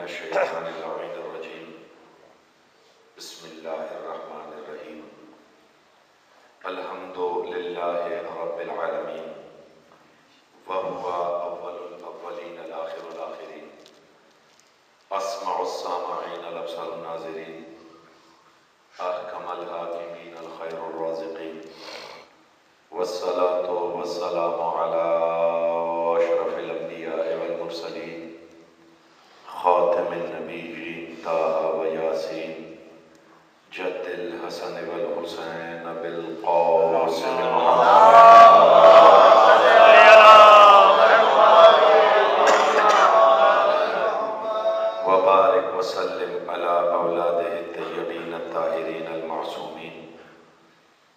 الشیطان اللعین الرجیم بسم اللہ الرحمن الرحیم الحمد للہ رب العالمین وهو اول الاولین الاخر الاخرین اسمع السامعین الابصر الناظرین احکم الحاکمین الخیر الرازقین والصلاة والسلام على اشرف الانبیاء والمرسلین خاتم النبیین طه و یاسین جد الحسن والحسین بالقاسم وبارک وسلم على اولاده الطیبین الطاہرین المعصومین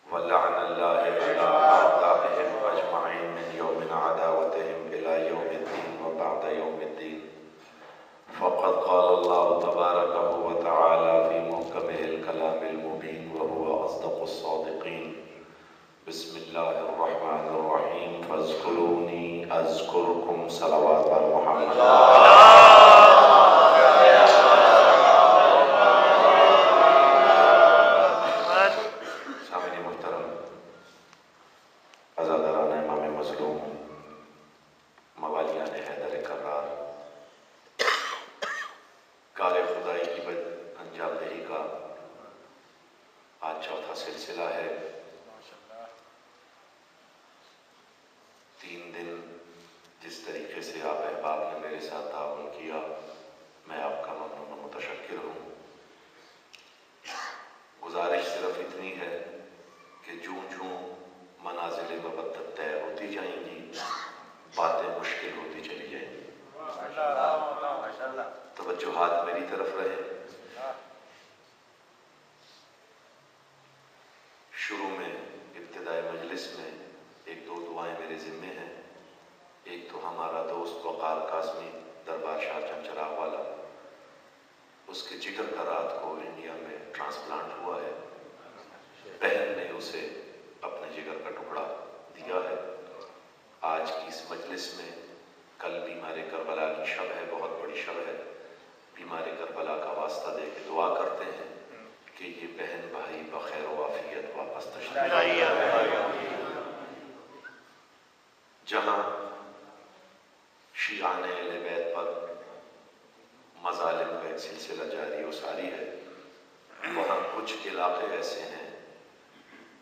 ولعن اللہ على اعدائهم اجمعین من یوم عداوتهم الى یوم الدین وبعد یوم الدین فقد قال الله تبارك وتعالى في محكمه الكلام المبين وهو أصدق الصادقين بسم الله الرحمن الرحيم فاذكروني أذكركم صلوات بر محمد سامعین محترم، عزاداران امام مظلوم، موالیان حیدر کرار، کار خدائی کی انجام دہی کا آج چوتھا سلسلہ ہے۔ 3 دن جس طریقے سے آپ احباب نے میرے ساتھ تعاون کیا، میں آپ کا ممنون و متشکر ہوں۔ گزارش صرف اتنی ہے کہ جوں جوں منازل مبدت طے ہوتی جائیں گی، باتیں مشکل ہوتی چلی جائیں گی۔ توجہات میری طرف رہے۔ شروع میں ابتدائی مجلس میں 1-2 دعائیں میرے ذمے ہیں۔ ایک تو ہمارا دوست وقار قاسمی دربار شاہ چند چراغ والا، اس کے جگر کا رات کو انڈیا میں ٹرانسپلانٹ ہوا ہے۔ بہن نے اسے اپنے جگر کا ٹکڑا دیا ہے۔ آج کی اس مجلس میں، کل بیمار کربلا کی شب ہے، بہت بڑی شب ہے، بیمار کربلا کا واسطہ دے کے دعا کرتے ہیں کہ یہ بہن بھائی بخیر و عافیت واپس تشریف لائے۔ جہاں شیعان اہل بیت پر مظالم کا ایک سلسلہ جاری و ساری ہے، وہاں کچھ علاقے ایسے ہیں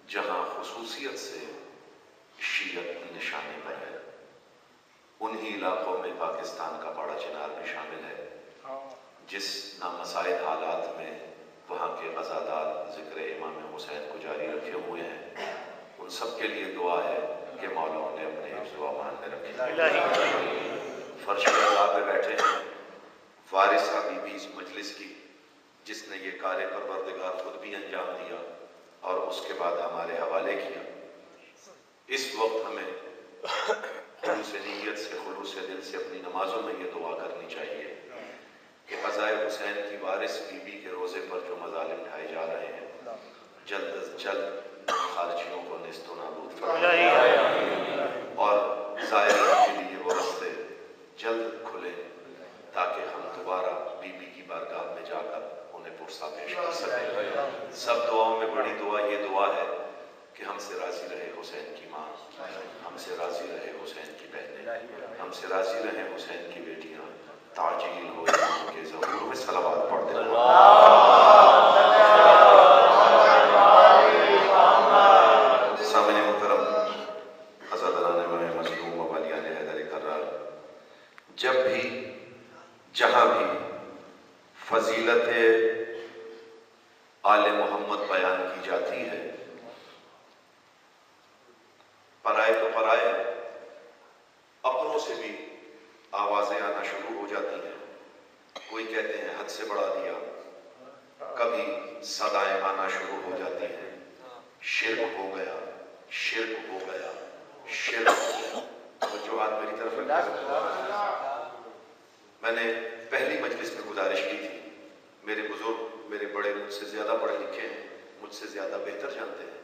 جہاں خصوصیت سے شیعت نشانے پر ہے۔ انہی علاقوں میں پاکستان کا بڑا چنار بھی شامل ہے، جس نامساعد حالات میں وہاں کے عزادار ذکر امام حسین کو جاری رکھے ہوئے ہیں۔ ان سب کے لیے دعا ہے کہ مولا نے اپنے حفظ و امان میں رکھے۔ فرش اللہ پہ بیٹھے ہیں وارثہ بی بی اس مجلس کی، جس نے یہ کار پروردگار خود بھی انجام دیا اور اس کے بعد ہمارے حوالے کیا۔ اس وقت ہمیں خلوص نیت سے، خلوص دل سے اپنی نمازوں میں یہ دعا کرنی چاہیے کہ عزائے حسین کی وارث بی بی کے روزے پر جو مظالم ڈھائے جا رہے ہیں، جلد از جلد خارجیوں کو نیست و نابود فرمائے اور زائرین کے لیے وہ راستے جلد کھلے تاکہ ہم دوبارہ بی بی کی بارگاہ میں جا کر انہیں پرسہ پیش کر سکیں۔ سب دعاؤں میں بڑی دعا یہ دعا ہے کہ ہم سے راضی رہے حسین کی ماں، ہم سے راضی رہے حسین کی بہنیں، ہم سے راضی رہے حسین کی بیٹیاں، تعجیل ہو امام کے ظہور میں صلوات پڑھتے ہیں۔ سامعین محترم، عزاداران امام مظلوم و والیان حیدر کرار، جب بھی جہاں بھی فضیلت آل محمد بیان کی جاتی ہے، پرائے تو پرائے، اپنوں سے بھی آوازیں آنا شروع ہو جاتی ہیں۔ کوئی کہتے ہیں حد سے بڑھا دیا، کبھی صدائیں آنا شروع ہو جاتی ہیں، شرک ہو گیا، شرک ہو گیا، شرک ہو گیا۔ توجہات میری طرف رکھیں۔ میں نے پہلی مجلس میں گزارش کی تھی، میرے بزرگ، میرے بڑے مجھ سے زیادہ پڑھے لکھے ہیں، مجھ سے زیادہ بہتر جانتے ہیں،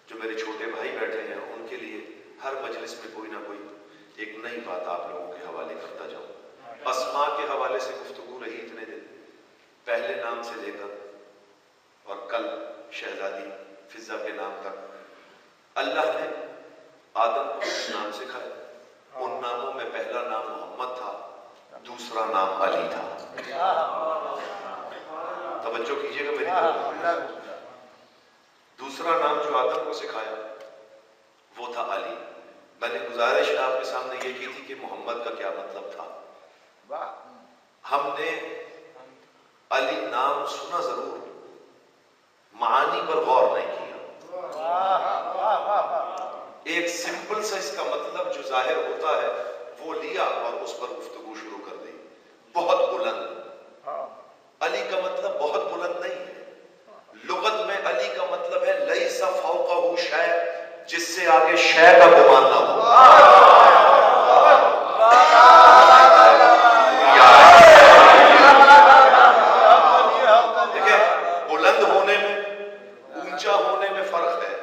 جو میرے چھوٹے بھائی بیٹھے ہیں، ان کے لیے ہر مجلس میں کوئی نہ کوئی ایک نئی بات آپ لوگوں کے حوالے کرتا جاؤں۔ اسماء کے حوالے سے گفتگو رہی اتنے دن، پہلے نام سے لے کر اور کل شہزادی فضہ کے نام تک اللہ نے آدم کو کچھ نام سکھائے. ان ناموں میں پہلا نام محمد تھا، دوسرا نام علی تھا. توجہ کیجیے گا میری طرف. دوسرا نام جو آدم کو سکھایا وہ تھا علی. میں نے گزارش آپ کے سامنے یہ کی تھی کہ محمد کا کیا مطلب تھا. ہم نے علی نام سنا ضرور، معانی پر غور نہیں کیا. ایک سمپل سا اس کا مطلب جو ظاہر ہوتا ہے وہ لیا اور اس پر گفتگو شروع کر دی. بہت بلند. علی کا مطلب بہت بلند نہیں ہے. لغت میں علی کا مطلب ہے لیس فوقہ شیء، جس سے آگے شے کا گمان نہ ہو. دیکھیں بلند ہونے میں، اونچا ہونے میں فرق ہے.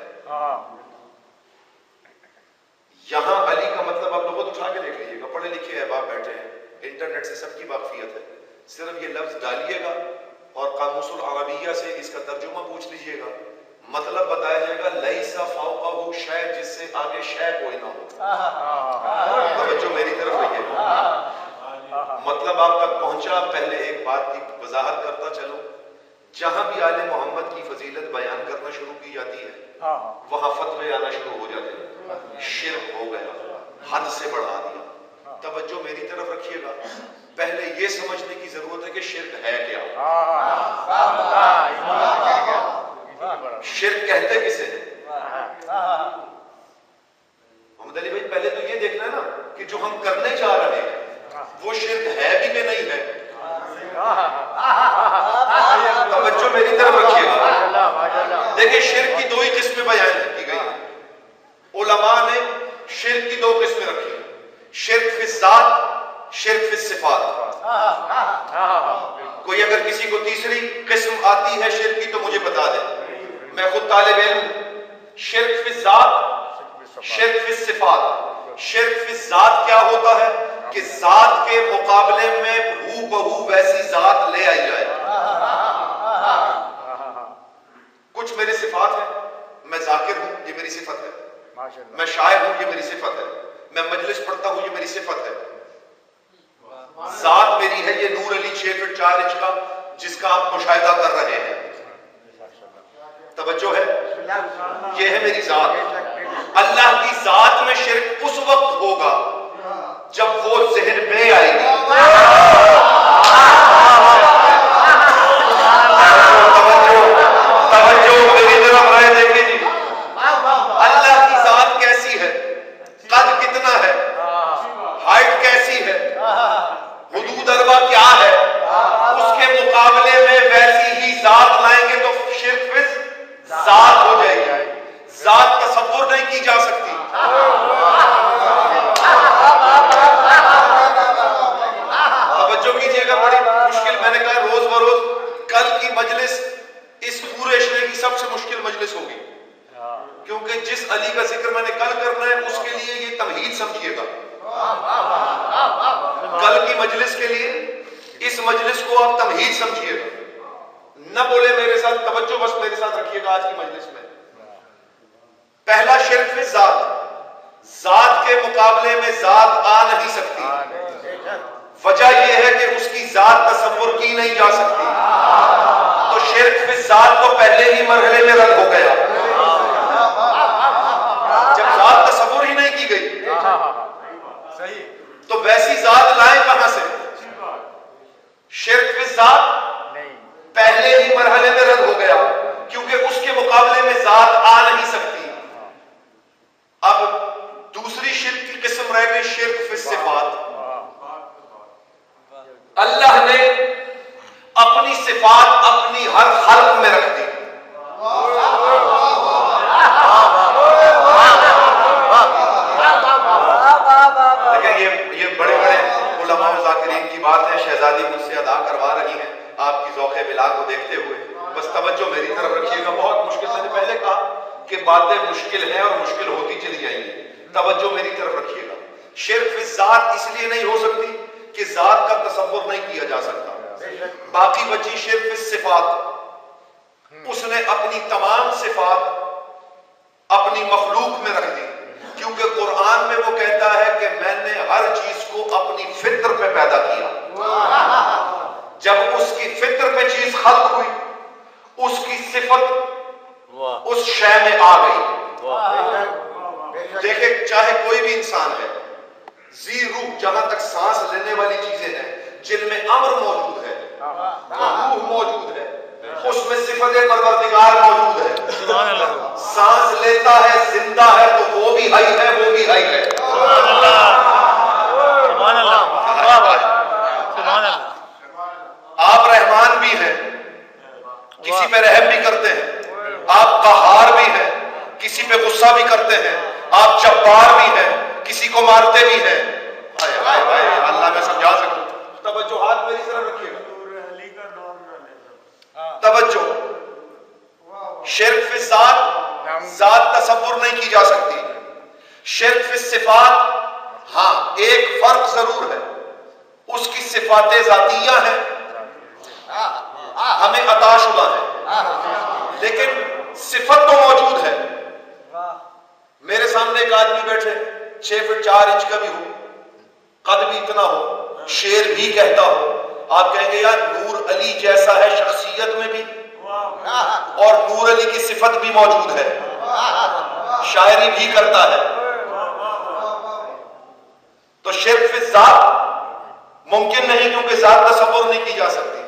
یہاں علی کا مطلب آپ لغت اٹھا کے دیکھ لیجیے گا، پڑھے لکھے احباب بیٹھے ہیں، انٹرنیٹ سے سب کی واقفیت ہے. صرف یہ لفظ ڈالیے گا اور قاموس العربیہ سے اس کا ترجمہ پوچھ لیجیے گا، مطلب بتایا جائے گا لیس فوقہ شیء، جس سے آگے شے کوئی نہ ہو. توجہ میری طرف رہیے. مطلب آپ تک پہنچا. پہلے ایک بات کی وضاحت کرتا چلوں، جہاں بھی آل محمد کی فضیلت بیان کرنا شروع کی جاتی ہے وہاں فتوے آنا شروع ہو جاتے ہیں. شرک ہو گیا، حد سے بڑھا دیا. توجہ میری طرف رکھیے گا. پہلے یہ سمجھنے کی ضرورت ہے کہ شرک ہے کیا. شرک کہتے کسے ہیں؟ محمد علی بھائی پہلے تو یہ دیکھنا ہے نا کہ جو ہم کرنے جا رہے ہیں وہ شرک ہے بھی کہ نہیں ہے. توجہ میری طرف رکھیے گا. دیکھیں شرک کی دو ہی قسمیں بیان کی گئی ہیں. علماء نے شرک کی دو قسمیں رکھی ہیں، شرک فی الذات، شرک فی الصفات. کوئی اگر کسی کو تیسری قسم آتی ہے شرک کی تو مجھے بتا دے، میں خود طالب علم ہوں. شرک فی الذات، شرک فی الصفات. شرک فی الذات کیا ہوتا ہے کہ ذات کے مقابلے میں ہو بہو ویسی ذات لے آئی جائے. کچھ میری صفات ہیں، میں ذاکر ہوں یہ میری صفت ہے، میں شاعر ہوں یہ میری صفت ہے، میں مجلس پڑھتا ہوں یہ میری صفت ہے. ذات میری ہے یہ نور علی 6 فٹ 4 انچ کا جس کا آپ مشاہدہ کر رہے ہیں. توجہ ہے، یہ ہے میری ذات. اللہ کی ذات میں شرک اس وقت ہوگا جب وہ ذہن میں آئے گی. توجہ میری طرف رہے دیکھیں جی. اللہ کی ذات کیسی ہے، قد کتنا ہے، ہائٹ کیسی ہے، حدود اربع کیا ہے، اس کے مقابلے میں ویسی ہی ذات لائیں گے تو شرک فی ذات ہو جائے گی. ذات تصور نہیں کی جا سکتی. توجہ کیجیے گا، بڑی مشکل. میں نے کہا روز بروز کل کی مجلس اس پورے اشرے کی سب سے مشکل مجلس ہوگی، کیونکہ جس علی کا ذکر میں نے کل کرنا ہے اس کے لیے یہ تمہید سمجھیے گا. کل کی مجلس کے لیے اس مجلس کو آپ تمہید سمجھیے گا. نہ بولے میرے ساتھ، توجہ بس میرے ساتھ رکھیے گا. آج کی مجلس میں پہلا شرک فی ذات، ذات کے مقابلے میں ذات آ نہیں سکتی. وجہ یہ ہے کہ اس کی ذات تصور کی نہیں جا سکتی. تو شرک فی ذات تو پہلے ہی مرحلے میں رد ہو گیا جب ذات تصور ہی نہیں کی گئی. تو ویسی ذات لائیں کہاں سے؟ شرک فی ذات پہلے ہی مرحلے میں رد ہو گیا کیونکہ اس کے مقابلے میں ذات آ نہیں سکتی. اب دوسری شرک کی قسم رہ گئی شرک فی الصفات. اللہ نے اپنی صفات اپنی ہر خلق میں رکھ دی. لیکن یہ بڑے بڑے علماء و ذاکرین کی بات ہے. شہزادی مجھ سے ادا کروا رہی ہیں آپ کی ذوق بلا کو دیکھتے ہوئے. بس توجہ میری طرف رکھیے گا. بہت مشکل، میں نے پہلے کہا کہ باتیں مشکل ہیں اور مشکل ہوتی چلی جائیں گی. توجہ میری طرف رکھیے گا. شرک فی ذات اس لیے نہیں ہو سکتی کہ ذات کا تصور نہیں کیا جا سکتا. باقی بچی شرک فی الصفات، اس نے اپنی تمام صفات اپنی مخلوق میں رکھ دی، کیونکہ قرآن میں وہ کہتا ہے کہ میں نے ہر چیز کو اپنی فطر پہ پیدا کیا۔ جب اس کی فطر پہ چیز خلق ہوئی، اس کی صفت اس شے میں آ گئی۔ دیکھیں چاہے کوئی بھی انسان ہے، ذی روح، جہاں تک سانس لینے والی چیزیں ہیں جن میں امر موجود ہے، روح موجود ہے، اس میں صفت پروردگار موجود ہے۔ سانس لیتا ہے، زندہ ہے، تو وہ بھی حی ہے، وہ بھی حی ہے۔ آپ رحمان بھی ہیں، کسی پہ رحم بھی کرتے ہیں، آپ قہار بھی ہیں، کسی پہ غصہ بھی کرتے ہیں، آپ جبار بھی ہیں، کسی کو مارتے بھی ہیں۔ اللہ میں سمجھا سکوں، توجہ ہاتھ میری طرف رکھیے گا، توجہ۔ شرک فی ذات، ذات تصور نہیں کی جا سکتی۔ شرک فی صفات، ہاں ایک فرق ضرور ہے، اس کی صفات ذاتیہ ہیں، ہمیں عطا شدہ ہے، لیکن صفت تو موجود ہے۔ میرے سامنے ایک آدمی بیٹھے 6 فٹ 4 انچ کا بھی ہو، قد بھی اتنا ہو، شیر بھی کہتا ہو، آپ کہیں گے یار نور علی جیسا ہے شخصیت میں بھی، اور نور علی کی صفت بھی موجود ہے، شاعری بھی کرتا ہے۔ تو شرک فی ذات ممکن نہیں، کیونکہ ذات تصور نہیں کی جا سکتی۔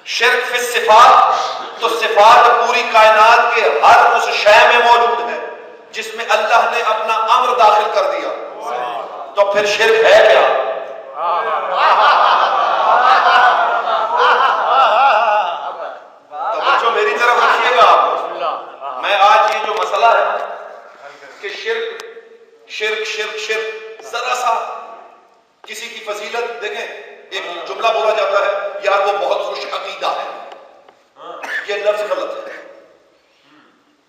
شرک فی صفات، تو صفات پوری کائنات کے ہر اس شے میں موجود ہے جس میں اللہ نے اپنا امر داخل کر دیا، تو پھر شرک ہے کیا؟ توجہ میری طرف رکھیے گا آپ۔ میں آج یہ جو مسئلہ ہے کہ شرک شرک شرک شرک، ذرا سا کسی کی فضیلت دیکھیں، ایک جملہ بولا جاتا ہے یار وہ بہت خوش عقیدہ ہے، یہ لفظ غلط ہے،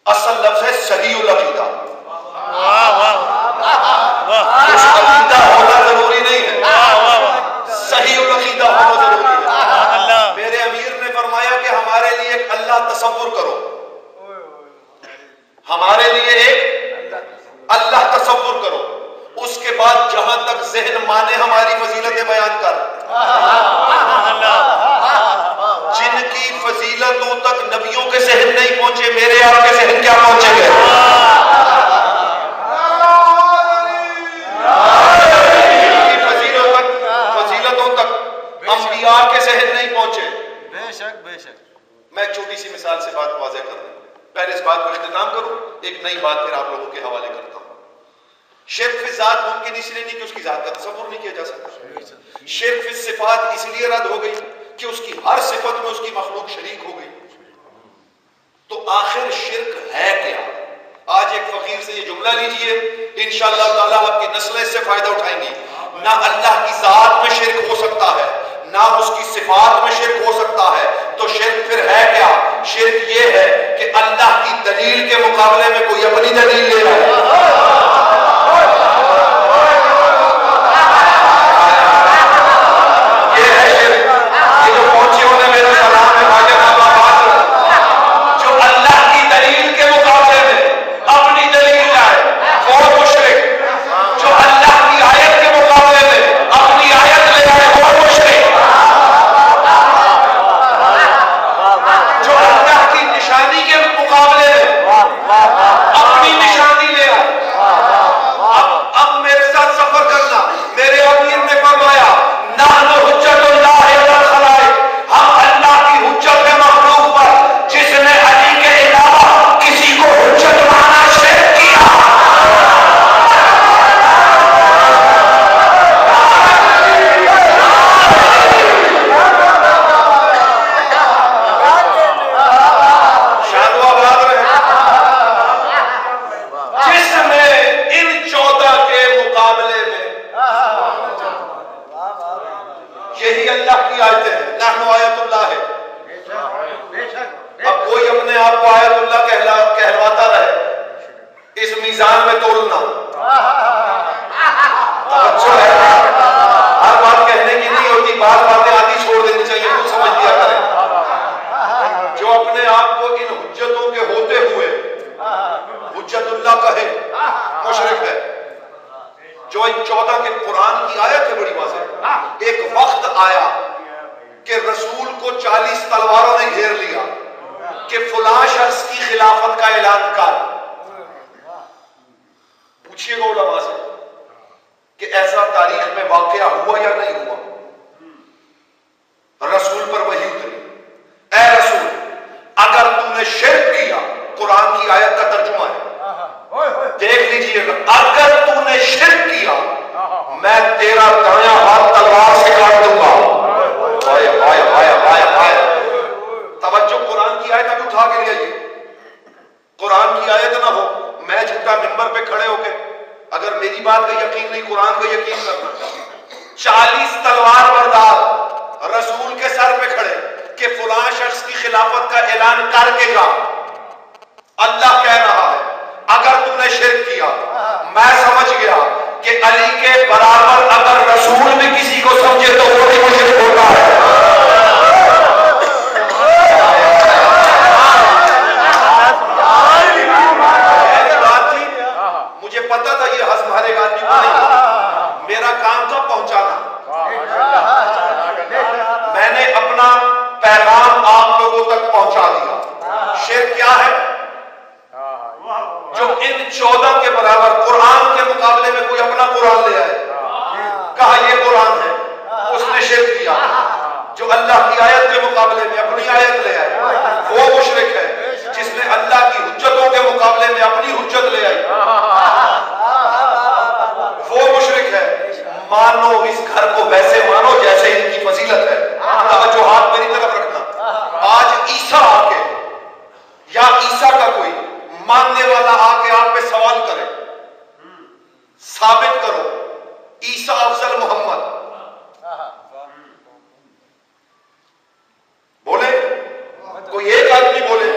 اصل لفظ ہے صحیح العقیدہ۔ خوش عقیدہ ہونا ضروری نہیں ہے، صحیح العقیدہ ہونا ضروری ہے۔ میرے امیر نے فرمایا کہ ہمارے لیے ایک اللہ تصور کرو، ہمارے لیے ایک اللہ تصور کرو، اس کے بعد جہاں تک ذہن مانے ہماری فضیلتیں بیان کر۔ جن کی فضیلتوں تک نبیوں کے ذہن نہیں پہنچے، میرے آپ کے ذہن کیا پہنچے گئے؟ فضیلتوں تک انبیاء کے ذہن نہیں پہنچے۔ بے شک بے شک۔ میں ایک چھوٹی سی مثال سے بات واضح کر دوں، پہلے اس بات کو اختتام کروں، ایک نئی بات پھر آپ لوگوں کے حوالے کرتا ہوں۔ شرک فی ذات ممکن اس لیے نہیں کہ اس کی ذات کا تصور نہیں کیا جا سکتا۔ شرک فی صفات اس لیے رد ہو گئی کہ اس کی ہر صفت میں اس کی مخلوق شریک ہو گئی۔ تو آخر شرک ہے کیا؟ آج ایک فقیر سے یہ جملہ لیجئے، انشاءاللہ تعالیٰ آپ کی نسلیں اس سے فائدہ اٹھائیں گی۔ نہ اللہ کی ذات میں شرک ہو سکتا ہے، نہ اس کی صفات میں شرک ہو سکتا ہے، تو شرک پھر ہے کیا؟ شرک یہ ہے کہ اللہ کی دلیل کے مقابلے میں کوئی اپنی دلیل لے رہا ہے۔ ہر بات کہنے کی نہیں ہوتی، بعض باتیں آدھی چھوڑ دینی چاہیے، کہ فلاں شخص کی خلافت کا اعلان کر. پوچھئے گا علماء سے کہ ایسا تاریخ میں واقعہ ہوا یا نہیں ہوا. رسول پر وحی اتری، اے رسول اگر تم نے شرک کیا، قرآن کی آیت کا ترجمہ ہے، دیکھ لیجئے گا، اگر تم نے شرک کیا میں تیرا دایاں ہاتھ تلوار سے کاٹ دوں گا. توجہ، قرآن کی آیت ابھی اٹھا کے لے آئیے. قرآن کی آیت نہ ہو، میں جھوٹا ممبر پہ کھڑے ہو کے اگر میری بات کا یقین نہیں قرآن کا یقین کرنا. 40 تلوار بردار رسول کے سر پہ کھڑے کہ فلاں شخص کی خلافت کا اعلان کر کے جا. اللہ کہہ رہا ہے اگر تم نے شرک کیا، میں سمجھ گیا کہ علی کے برابر اگر رسول بھی کسی کو سمجھے تو وہ بھی مشرک ہوتا ہے. مجھے پتا تھا یہ ہنس مارے گا آدمی کو نہیں، میرا کام تھا پہنچانا. میں نے اپنا پیغام آپ لوگوں تک پہنچا دیا. شرک کیا ہے؟ جو ان 14 کے برابر قرآن کے مقابلے میں کوئی اپنا قرآن لے آئے، کہا یہ قرآن ہے، اس نے شرک کیا. جو اللہ کی آیت کے مقابلے میں اپنی آیت لے آئے وہ مشرک ہے. جس نے اللہ کی حجتوں کے مقابلے میں اپنی حجت لے آئی وہ مشرک ہے. مانو اس گھر کو ویسے مانو جیسے ان کی فضیلت ہے. توجہات میری طرف رکھنا. آج عیسیٰ آ کے یا عیسیٰ کا کوئی ماننے والا آ کے آپ پہ سوال کرے، ثابت کرو عیسیٰ افضل محمد، بولے کوئی ایک آدمی بولے،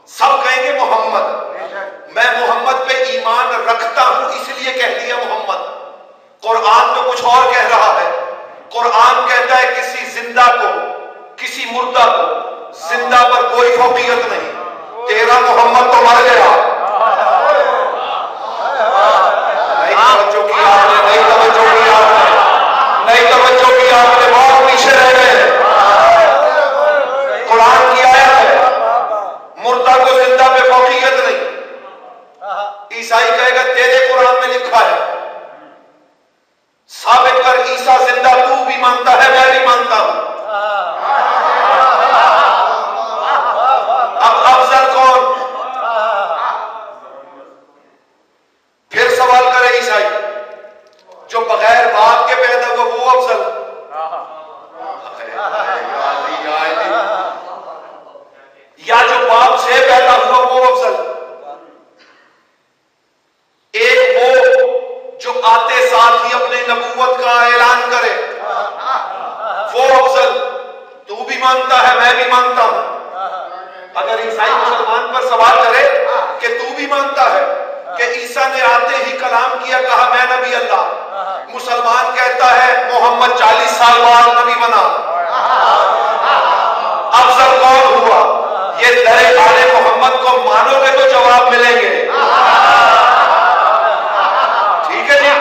سب کہیں گے محمد. میں محمد پہ ایمان رکھتا ہوں اس لیے کہہ دیا محمد. قرآن تو کچھ اور کہہ رہا ہے. قرآن کہتا ہے کسی زندہ کو، کسی مردہ کو زندہ پر کوئی فوقیت نہیں. تیرا محمد تو مر گیا. نہیں توجہ کی آپ نے، نہیں توجہ کی آپ نے، نہیں توجہ کی آپ نے، بہت پیچھے رہ گئے. قرآن کی آیت ہے مردہ کو زندہ پہ فوقیت نہیں. عیسائی کہے گا تیرے قرآن میں لکھا ہے، ثابت کر. عیسیٰ زندہ تو بھی مانتا ہے میں بھی مانتا ہوں. اب افضل کون؟ پھر سوال کرے عیسائی، جو بغیر باپ کے پیدا ہوا وہ افضل، یا جو باپ سے پیدا ہوا وہ افضل؟ ایک وہ جو آتے ساتھ ہی اپنے نبوت کا اعلان کرے وہ افضل. تو بھی مانتا ہے میں بھی مانتا ہوں. اگر عیسائی مسلمان پر سوال کرے کہ تو بھی مانتا ہے کہ عیسیٰ نے آتے ہی کلام کیا، کہا میں نبی اللہ، مسلمان کہتا ہے محمد 40 سال بعد نبی بنا، افضل کون ہوا؟ یہ درے آل محمد کو مانو گے تو جواب ملیں گے. ٹھیک ہے جی،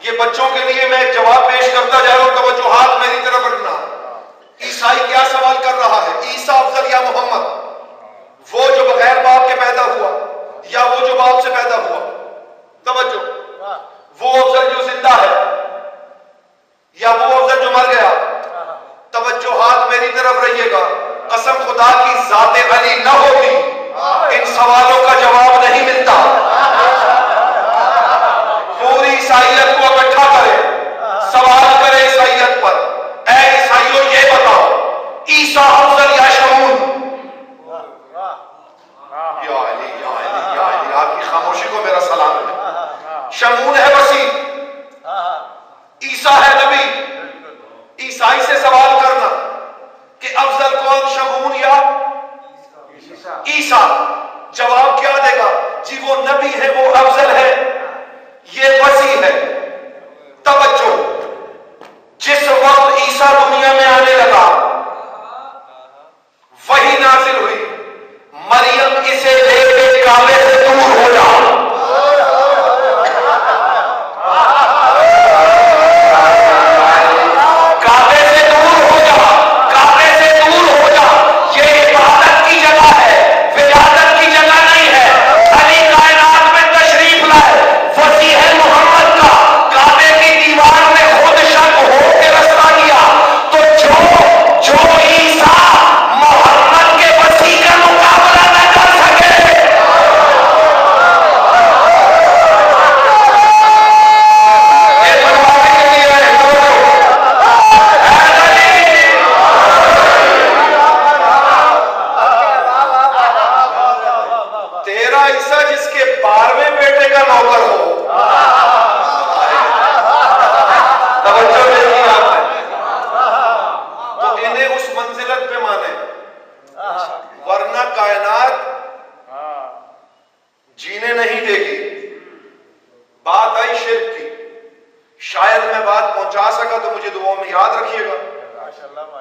یہ بچوں کے لیے میں ایک جواب پیش کرتا جا رہا ہوں، توجہات میری طرف رکھنا. عیسائی کیا سوال کر رہا ہے؟ عیسیٰ افضل یا محمد؟ وہ جو بغیر باپ کے پیدا ہوا یا وہ جو باپ سے پیدا ہوا؟ توجہ، وہ افضل جو زندہ ہے یا وہ افضل جو مر گیا؟ توجہات میری طرف رہیے گا. قسم خدا کی ذات علی نہ ہوتی ان سوالوں کا جواب نہیں ملتا. پوری عیسائیت کو اکٹھا کرے، سوال کرے عیسائیت پر، اے عیسائیوں یہ بتاؤ عیسیٰ افضل یا شمون؟ یا علی یا علی یا علی، آپ کی خاموشی کو میرا سلام ہے. شمون ہے وسیع، عیسیٰ ہے نبی. عیسائی سے سوال کرنا کہ افضل کون، شمون یا پہنچا سکا تو مجھے دعاؤں میں یاد رکھیے گا،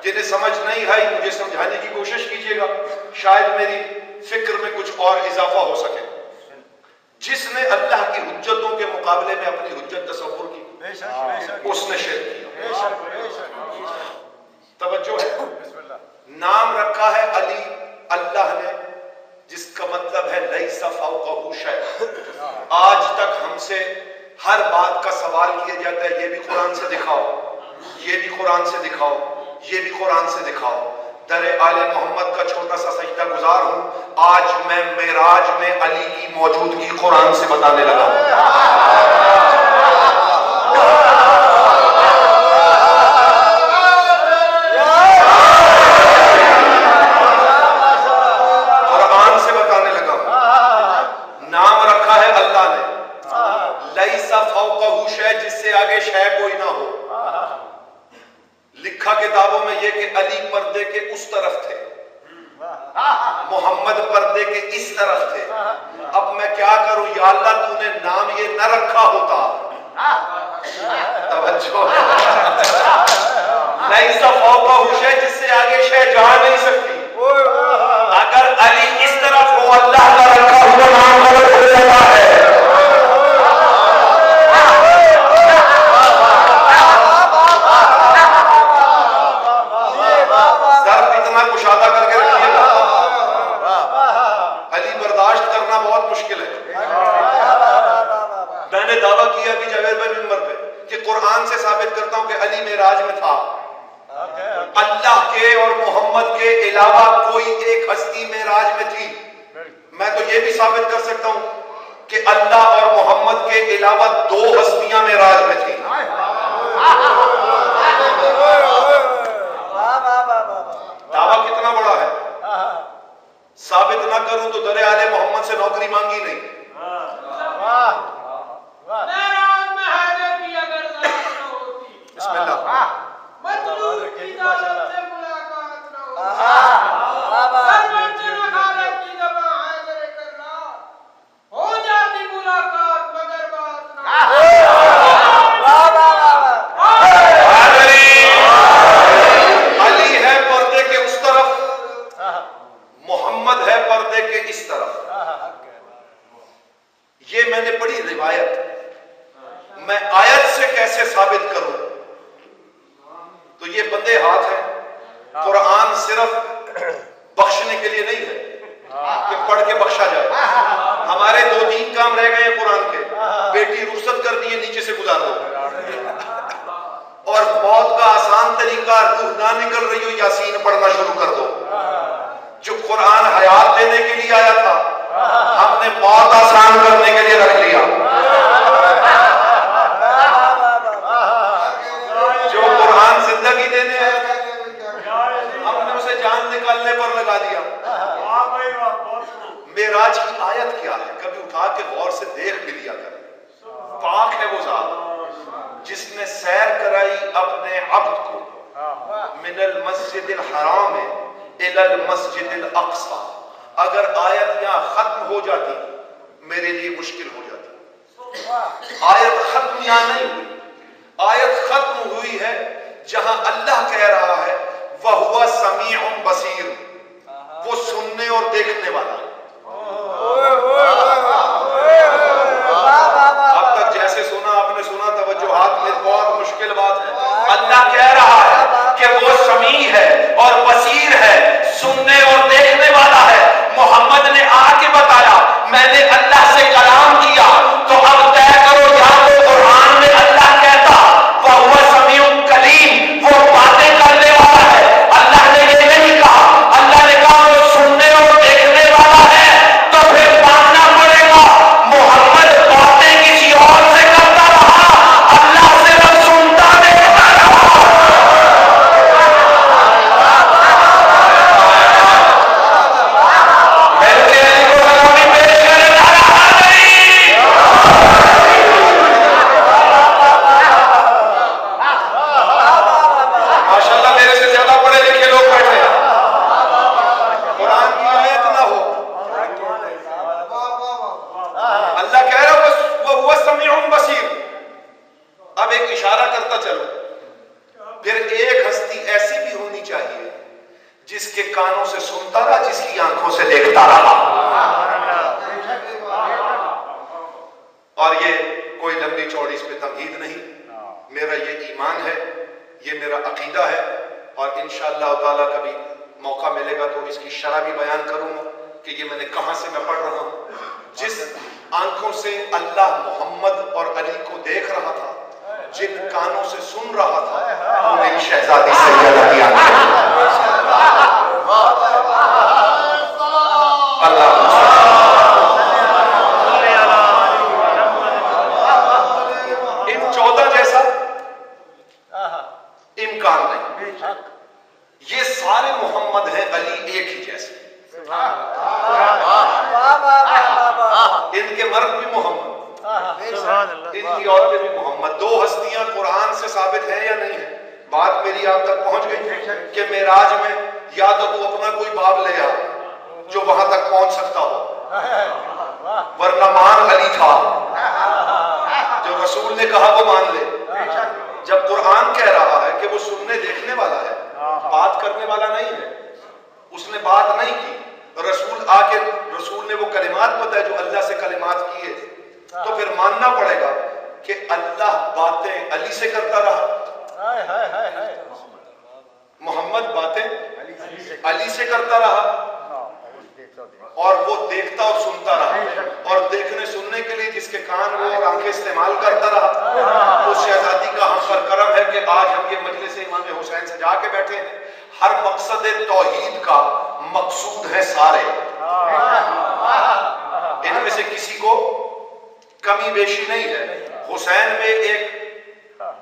جنہیں سمجھ نہیں آئی مجھے سمجھانے کی کوشش کیجیے گا، شاید میری فکر میں کچھ اور اضافہ ہو سکے۔ جس نے اللہ کی حجتوں کے مقابلے میں اپنی حجت تصور کی اس نے شرک کیا۔ توجہ ہے، نام رکھا ہے علی اللہ نے، جس کا مطلب ہے لیس فوقہ شیء۔ آج تک ہم سے ہر بات کا سوال کیا جاتا ہے، یہ بھی قرآن سے دکھاؤ، یہ بھی قرآن سے دکھاؤ، یہ بھی قرآن سے دکھاؤ۔ در آل محمد کا چھوٹا سا سجدہ گزار ہوں، آج میں معراج میں علی کی موجودگی قرآن سے بتانے لگا ہوں۔ قرآن سے بتانے لگا ہوں۔ نام رکھا ہے اللہ نے لیس فوقہ شیء، جس سے آگے شے کوئی نہ ہو۔ لکھا کتابوں میں یہ کہ علی پردے کے اس طرف تھے، محمد پردے کے اس طرف تھے۔ اب میں کیا کروں یا اللہ، تو نے نام یہ نہ رکھا ہوتا۔ توجہ، لیس فوقہ شیء، جس سے آگے شے جا نہیں سکتی۔ اگر علی اس طرف ہو، اللہ کا رکھا ہوا نام غلط ہو جاتا ہے۔ کشادہ کر کے رکھیے گا، علی برداشت کرنا بہت مشکل ہے۔ میں نے دعویٰ کیا بھی جاوید بھائی منبر پہ کہ قرآن سے ثابت کرتا ہوں کہ علی معراج میں تھا۔ اللہ کے اور محمد کے علاوہ کوئی ایک ہستی معراج میں تھی؟ میں تو یہ بھی ثابت کر سکتا ہوں کہ اللہ اور محمد کے علاوہ دو ہستیاں معراج میں تھیں۔ دعویٰ کتنا بڑا ہے، ثابت نہ کروں تو در آل محمد سے نوکری مانگی نہیں۔ بسم اللہ۔ یہ میں نے پڑھی روایت، میں آیت سے کیسے ثابت کروں؟ تو یہ بندے ہاتھ ہیں۔ قرآن صرف بخشنے کے لیے نہیں ہے کہ پڑھ کے بخشا جائے۔ ہمارے دو تین کام رہ گئے قرآن کے، بیٹی رخصت کرنی ہے، نیچے سے گزار دو، اور موت کا آسان طریقہ روح نہ نکل رہی ہو یاسین پڑھنا شروع کر دو۔ جو قرآن حیات دینے کے لیے آیا تھا، ہم نے موت آسان کرنے کے لیے رکھ لیا۔ جو قرآن زندگی دینے آیا تھا، ہم نے اسے جان نکالنے پر لگا دیا۔ معراج کی آیت کیا ہے؟ کبھی اٹھا کے غور سے دیکھ بھی لیا کریں۔ پاک ہے وہ ذات جس نے سیر کرائی اپنے عبد کو من المسجد الحرام الی المسجد الاقصی۔ اگر آیت یہاں ختم ہو جاتی میرے لیے مشکل ہو جاتی۔ آیت ختم یہاں نہیں ہوئی، آیت ختم ہوئی ہے جہاں اللہ کہہ رہا ہے وَهُوَ سَمِيعٌ بَصِيرٌ، وہ سننے اور دیکھنے والا ہے۔ اب تک جیسے سنا آپ نے سنا، توجہات میں بہت مشکل بات ہے۔ اللہ کہہ رہا ہے کہ وہ سمیع ہے اور بصیر ہے، سننے اور دیکھنے والا ہے۔ محمد نے آ کے بتایا میں نے اللہ سے کلام کیا، تو اب طے کرو یا تو قرآن میں اللہ کہتا وَهُوَ سَمِيعٌ کلیم، وہ باتیں کرنے والا ہے، اللہ نے یہ نہیں کہا۔ اللہ نے کہا وہ سننے اور دیکھنے والا ہے، تو پھر ماننا پڑے گا محمد باتیں کسی اور سے کرتا رہا، اللہ صرف سنتا دیکھتا رہا۔ میرے کو سلامی پیش کرنا جس کے کانوں سے سنتا رہا، جس کی آنکھوں سے دیکھتا رہا. اور یہ کوئی لمبی چوڑی اس پہ تمہید نہیں، میرا یہ ایمان ہے، یہ میرا عقیدہ ہے، اور انشاءاللہ تعالیٰ کبھی موقع ملے گا تو اس کی شرح بھی بیان کروں گا کہ یہ میں نے کہاں سے میں پڑھ رہا ہوں. جس آنکھوں سے اللہ محمد اور علی کو دیکھ رہا تھا، جن کانوں سے سن رہا تھا، وہ میری شہزادی سیدہ کی آنکھیں. اللہ ان 14 جیسا امکان نہیں. یہ سارے محمد ہیں، علی ایک ہی جیسے. ان کے مرد بھی محمد، ان کی عورتیں بھی محمد. 2 ہستیاں قرآن سے ثابت ہیں یا نہیں ہیں؟ بات میری آپ تک پہنچ گئی کہ معراج میں یا تو اپنا کوئی باب لے آ جو وہاں تک پہنچ سکتا ہو، ورنہ مان علی تھا، جو رسول نے کہا وہ مان لے. جب قرآن کہہ رہا ہے کہ وہ سننے دیکھنے والا ہے، بات کرنے والا نہیں ہے، اس نے بات نہیں کی. رسول آ کے رسول نے وہ کلمات بتائے جو اللہ سے کلمات کیے، تو پھر ماننا پڑے گا کہ اللہ باتیں علی سے کرتا رہا، محمد باتیں علی سے کرتا رہا، اور وہ دیکھتا اور سنتا رہا. اور دیکھنے سننے کے لیے جس کے کان وہ اور آنکھیں استعمال کرتا رہا. اس شہزادی کا ہم پر کرم ہے کہ آج ہم یہ مجلس امام حسین سے جا کے بیٹھے ہیں. ہر مقصد توحید کا مقصود ہے سارے، ان میں سے کسی کو کمی بیشی نہیں ہے. حسین میں ایک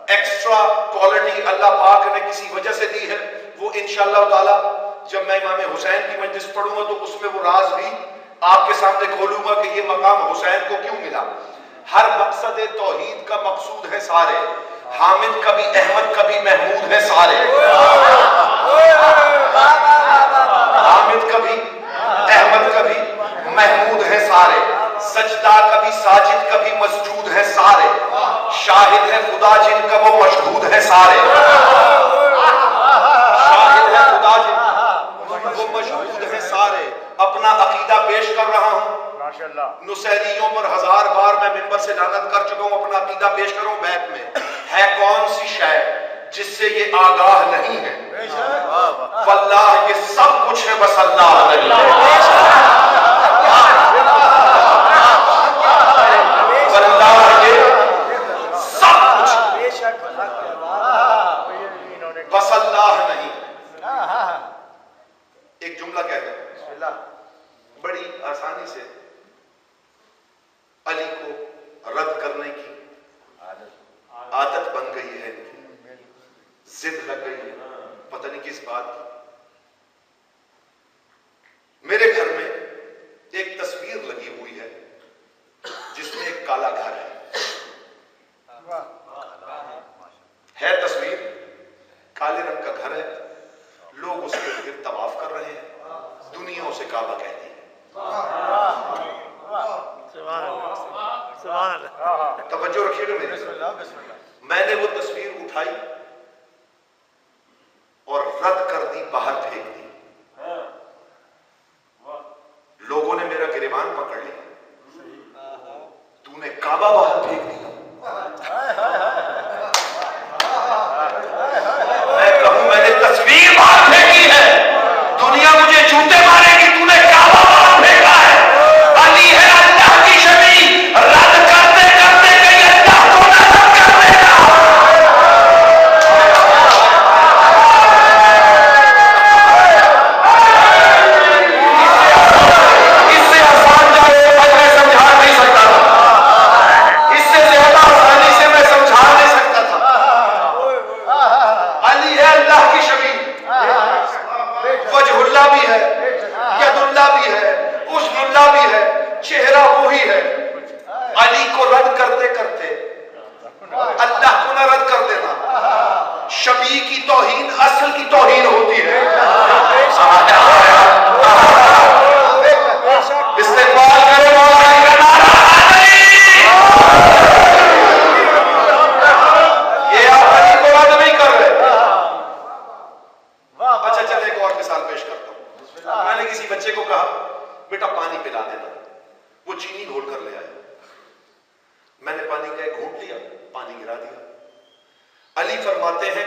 ایکسٹرا کوالٹی اللہ پاک نے کسی وجہ سے دی ہے، وہ انشاءاللہ تعالی جب میں امام حسین کی مجلس پڑھوں گا تو اس میں وہ راز بھی آپ کے سامنے کھولوں گا کہ یہ مقام حسین کو کیوں ملا. ہر مقصد توحید کا مقصود ہے سارے. حامد کبھی احمد کبھی محمود ہے سارے. حامد کبھی احمد کبھی محمود ہے سارے. سجدہ کبھی ساجد کبھی مسجود ہے سارے. شاہد ہے خدا جن کا وہ مشہود ہے سارے. شاہد ہے خدا جن وہ مشہود ہے سارے. اپنا عقیدہ پیش کر رہا ہوں. نصیریوں پر 1000 بار میں منبر سے لعنت کر چکا ہوں، اپنا عقیدہ پیش کروں بیت میں. ہے کون سی شے جس سے یہ آگاہ نہیں ہے؟ واللہ یہ سب کچھ ہے، بس اللہ نہیں ہے. واللہ یہ سب کچھ بس اللہ نہیں. ایک جملہ کہہ دیں بڑی آسانی سے. علی کو رد کرنے کی عادت بن گئی ہے، ضد لگ گئی ہے، پتہ نہیں کس بات کی. میرے گھر میں ایک تصویر لگی ہوئی ہے جس میں ایک کالا گھر ہے تصویر کالے رنگ کا گھر ہے. لوگ اس کے گرد طواف کر رہے ہیں، دنیا اسے کعبہ کہتی ہے. توجہ رکھیے گا میری. میں نے وہ تصویر اٹھائی اور رد کر دی، باہر پھینک دی. لوگوں نے میرا گریبان پکڑ لیا، تو نے کعبہ باہر پھینک دیا. میں کہوں میں نے تصویر باہر پھینکی ہے، دنیا مجھے جوتے مارے گی، تو نے کعبہ باہر پھینکا ہے. علی ہے اللہ کی شبیہ، رد کرتے کرتے کہیں اللہ کو نہ رد کر دینا. اس سے آسان جائے میں سمجھا نہیں سکتا تھا، اس سے زیادہ آسانی سے میں سمجھا نہیں سکتا تھا. علی ہے اللہ کی شبیہ، وجہ اللہ بھی ہے، ید اللہ بھی ہے، حسن اللہ بھی ہے، چہرہ وہی ہے. علی کو رد کرتے کرتے اللہ کو نہ رد کر دینا. شبیہ کی توہین اصل کی توہین ہوتی ہے. استقبال کرے مولا علی کا نعرہ. یہ آپ علی کو رد نہیں کر رہے. اچھا چلے ایک اور مثال پیش کر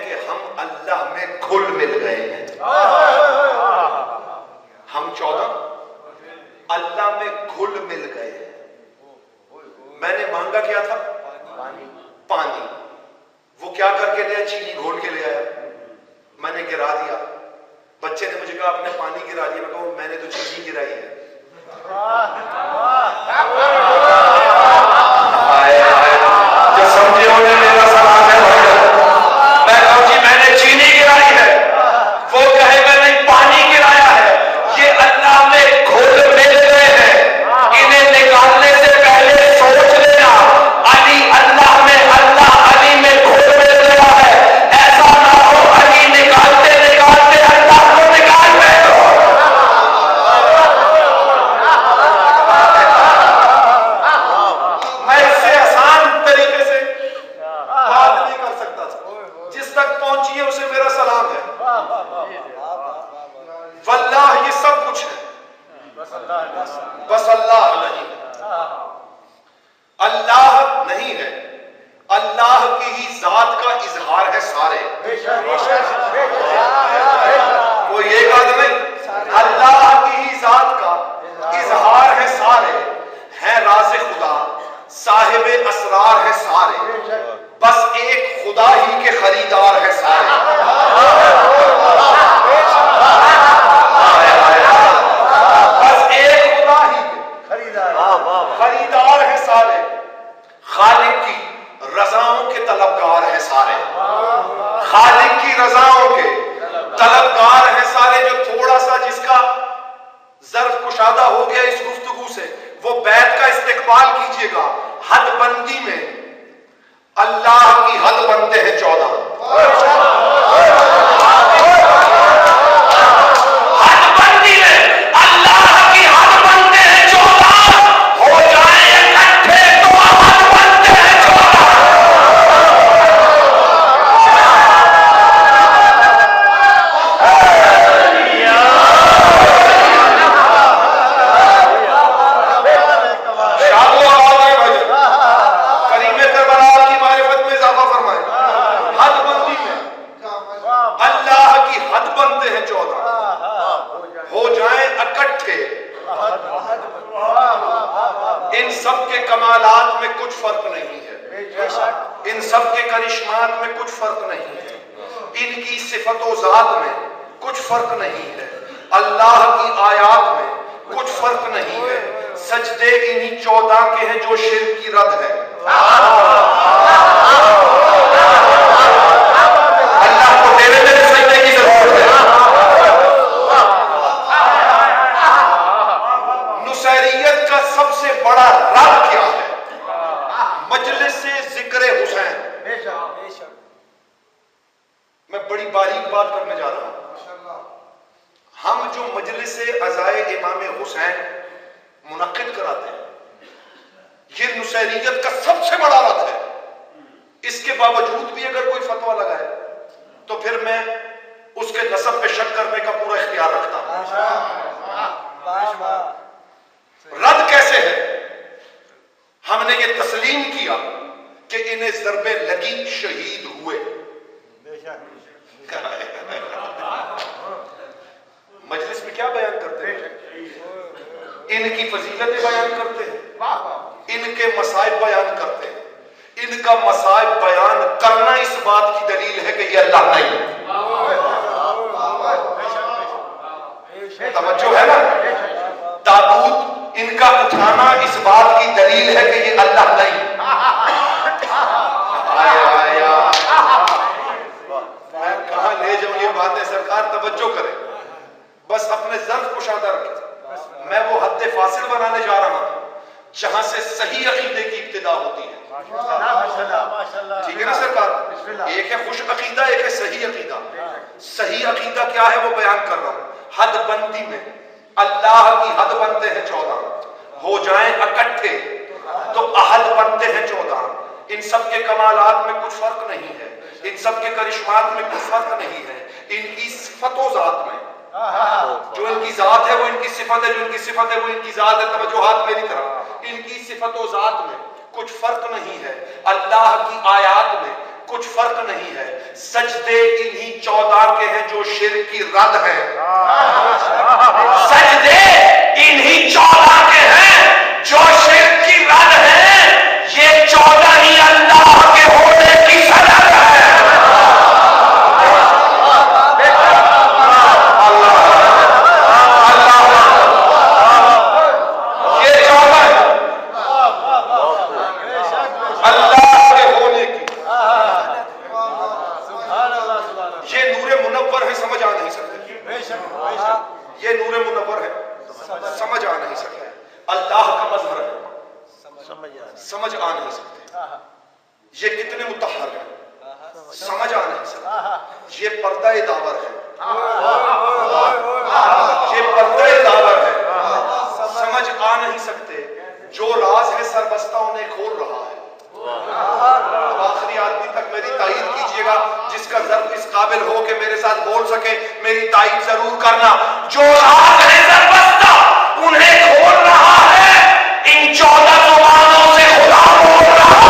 کہ ہم اللہ میں گھل مل گئے ہیں. ہم 14 اللہ میں گھل مل گئے ہیں. میں نے مانگا کیا تھا؟ پانی. وہ کیا کر کے لیا؟ چینی گھول کے لے آیا. میں نے گرا دیا. بچے نے مجھے کہا آپ نے پانی گرا دیا. میں کہا میں نے تو چینی گرائی ہے. جو سمجھے ہونے میرا سلام ہے. میں کہوں جی میں نے چینی گرائی ہے. وہ کہے میں نے پانی گرایا ہے. یہ اللہ میں گھل مل گئے ہیں. انہیں نکالنے سے پہلے سوچ لینا علی اللہ میں، اللہ علی میں گھل مل گیا ہے. ایسا نہ ہو علی نکالتے نکالتے اللہ کو نکال دے. میں اس سے آسان طریقے سے بات نہیں کر سکتا. جس تک پہنچی ہے اسے میرا سلام ہے. واللہ یہ سب کچھ ہے، بس اللہ نہیں ہے. اللہ نہیں ہے. اللہ کی ہی ذات کا اظہار ہے سارے. کوئی ایک آدمی نہیں. اللہ کی ہی ذات کا اظہار ہے سارے. ہے راز خدا، صاحب اسرار ہے سارے. بس ایک خدا ہی کے خریدار ہے سارے. بس ایک خدا ہی کے خریدار ہے سارے. خالق کی رضاؤں کے طلبگار ہیں سارے. خالق کی رضاؤں کے طلبگار ہیں سارے. جو تھوڑا سا جس کا ظرف کشادہ ہو گیا اس گفتگو سے، وہ بیت کا استقبال کیجئے گا. حد بندی میں اللہ کی حد بنتے ہیں 14. حد بندی میں اللہ کی حد بنتے ہیں 14. ہو جائیں اکٹھے تو حد بنتے ہیں 14. ان سب کے کمالات میں کچھ فرق نہیں ہے. ان سب کے کرشمات میں کچھ فرق نہیں ہے. ان کی صفت و ذات میں کچھ فرق نہیں ہے. اللہ کی آیات میں کچھ فرق نہیں ہے. سجدے انہی 14 کے ہیں جو شرک کی رد ہے. اللہ کو تیرے میرے سجدے کی ضرورت ہے. نصیریت کا سب سے بڑا رب کیا ہے؟ مجلس ذکر حسین. میں بڑی باریک بات کرنے جا رہا ہوں. ہم جو مجلس عزائے امام حسین منعقد کراتے ہیں، یہ نصیریت کا سب سے بڑا رد ہے. اس کے باوجود بھی اگر کوئی فتویٰ لگائے تو پھر میں اس کے نسب پہ شک کرنے کا پورا اختیار رکھتا ہوں. رد کیسے ہے؟ ہم نے یہ تسلیم کیا کہ انہیں ضربیں لگی، شہید ہوئے. مجلس میں کیا بیان کرتے ہیں؟ ان کی فضیلتیں بیان کرتے ہیں، ان کے مصائب بیان کرتے ہیں. ان کا مصائب بیان کرنا اس بات کی دلیل ہے کہ یہ اللہ نہیں ہے. توجہ ہے نا؟ تابوت ان کا اٹھانا اس بات کی دلیل ہے کہ یہ اللہ نہیں. میں کہاں لے جاؤں یہ باتیں؟ سرکار توجہ کرے، بس اپنے ظرف کشادہ رکھے. میں وہ حد فاصل بنانے جا رہا ہوں جہاں سے صحیح عقیدے کی ابتدا ہوتی ہے. ٹھیک ہے نا سرکار؟ ایک ہے خوش عقیدہ، ایک ہے صحیح عقیدہ. صحیح عقیدہ کیا ہے وہ بیان کر رہا ہوں. حد بندی میں اللہ کی حد بنتے ہیں 14. ہو جائیں اکٹھے تو احد بنتے ہیں 14. ان سب کے کمالات میں کچھ فرق نہیں ہے. ان سب کے کرشمات میں کچھ فرق نہیں ہے. ان کی صفت و ذات میں، جو ان کی ذات ہے وہ ان کی صفت ہے، جو ان کی صفت ہے وہ ان کی ذات ہے. توجہات میری طرف. ان کی صفت و ذات میں کچھ فرق نہیں ہے. اللہ کی آیات میں کچھ فرق نہیں ہے. سجدے انہی 14 کے ہیں جو شرک کی رد ہیں. سجدے انہی 14 کے ہیں جو شرک کی رد ہیں. یہ 14 ہی اللہ کے ہونے کی صدر ہے. یہ نور منور ہے, سمجھ آ نہیں سکتے. اللہ کا مظہر ہے, سمجھ آ نہیں سکتے. یہ کتنے مطہر ہیں, سمجھ آ نہیں سکتے. یہ پردہ داور ہے, یہ پردہ داور ہے, سمجھ آ نہیں سکتے. جو راز ہے سربستہ انہیں کھول رہا ہے. اب آخری آدمی تک میری تائید کیجئے گا, جس کا ظرف اس قابل ہو کہ میرے ساتھ بول سکے, میری تائید ضرور کرنا. جو راز ہے سربستہ انہیں کھول رہا ہے. ان 14 زبانوں سے خدا بول رہا ہے.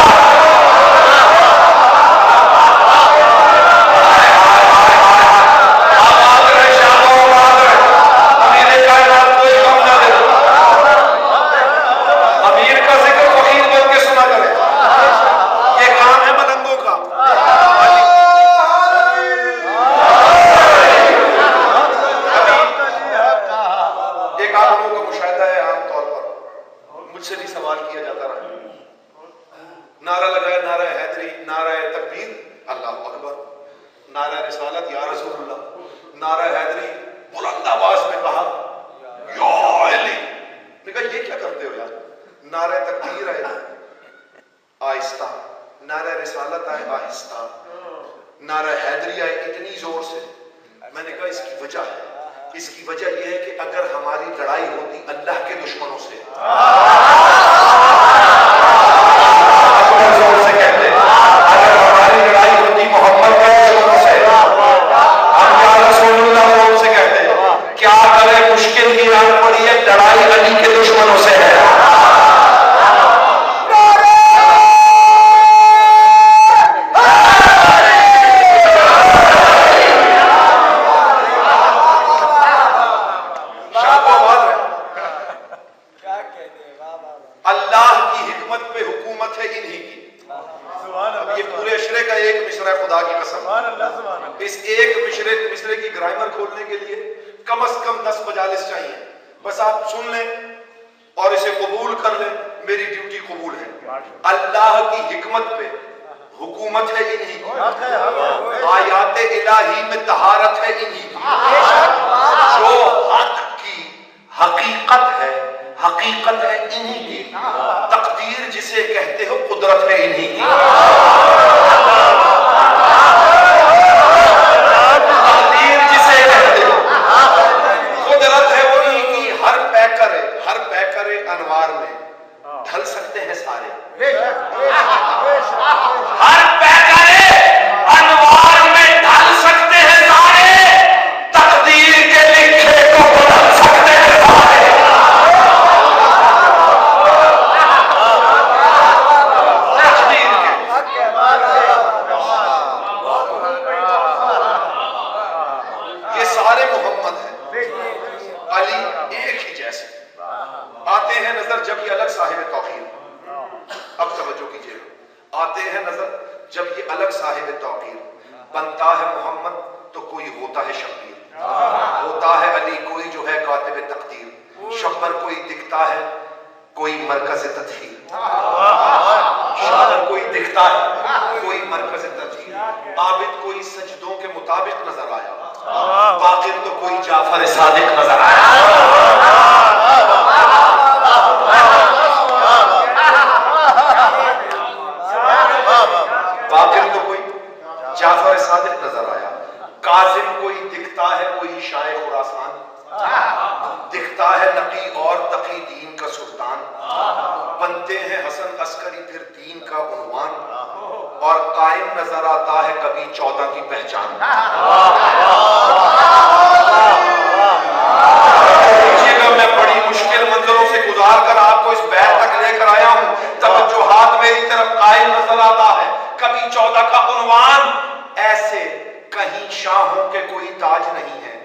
کہیں شاہوں کے کوئی تاج نہیں ہے.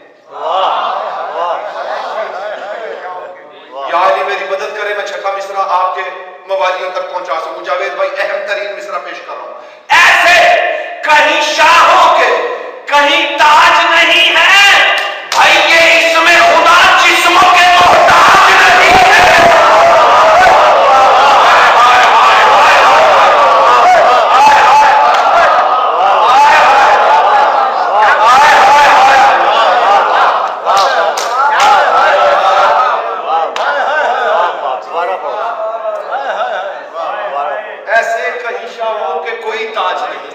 یا علی میری مدد کرے میں چھٹا مصرع آپ کے موالیوں تک پہنچا سکوں. جاوید بھائی اہم ترین مصرع پیش کر رہا ہوں. ایسے کہیں شاہوں کے کہیں تاج نہیں ہے بھائی، یہ اس میں خدا جسموں کے محتاج نہیں ہے. ایسے کہیں شاہوں کے کوئی تاج نہیں،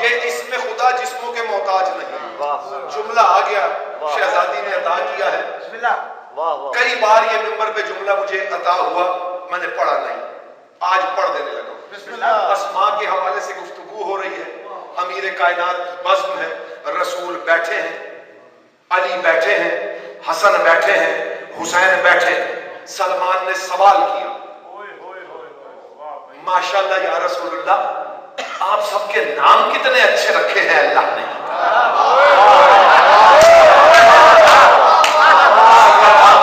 یہ اس میں خدا جسموں کے محتاج نہیں. جملہ آ گیا شہزادی نے عطا کیا ہے. کئی بار یہ ممبر پہ جملہ مجھے عطا ہوا، میں نے پڑھا نہیں، آج پڑھ دینے لگا. اسماء کے حوالے سے گفتگو ہو رہی ہے. امیر کائنات کی بزم ہے، رسول بیٹھے ہیں، علی بیٹھے ہیں، حسن بیٹھے ہیں، حسین بیٹھے ہیں. سلمان نے سوال کیا، ماشاءاللہ یا رسول اللہ آپ سب کے نام کتنے اچھے رکھے ہیں اللہ نے.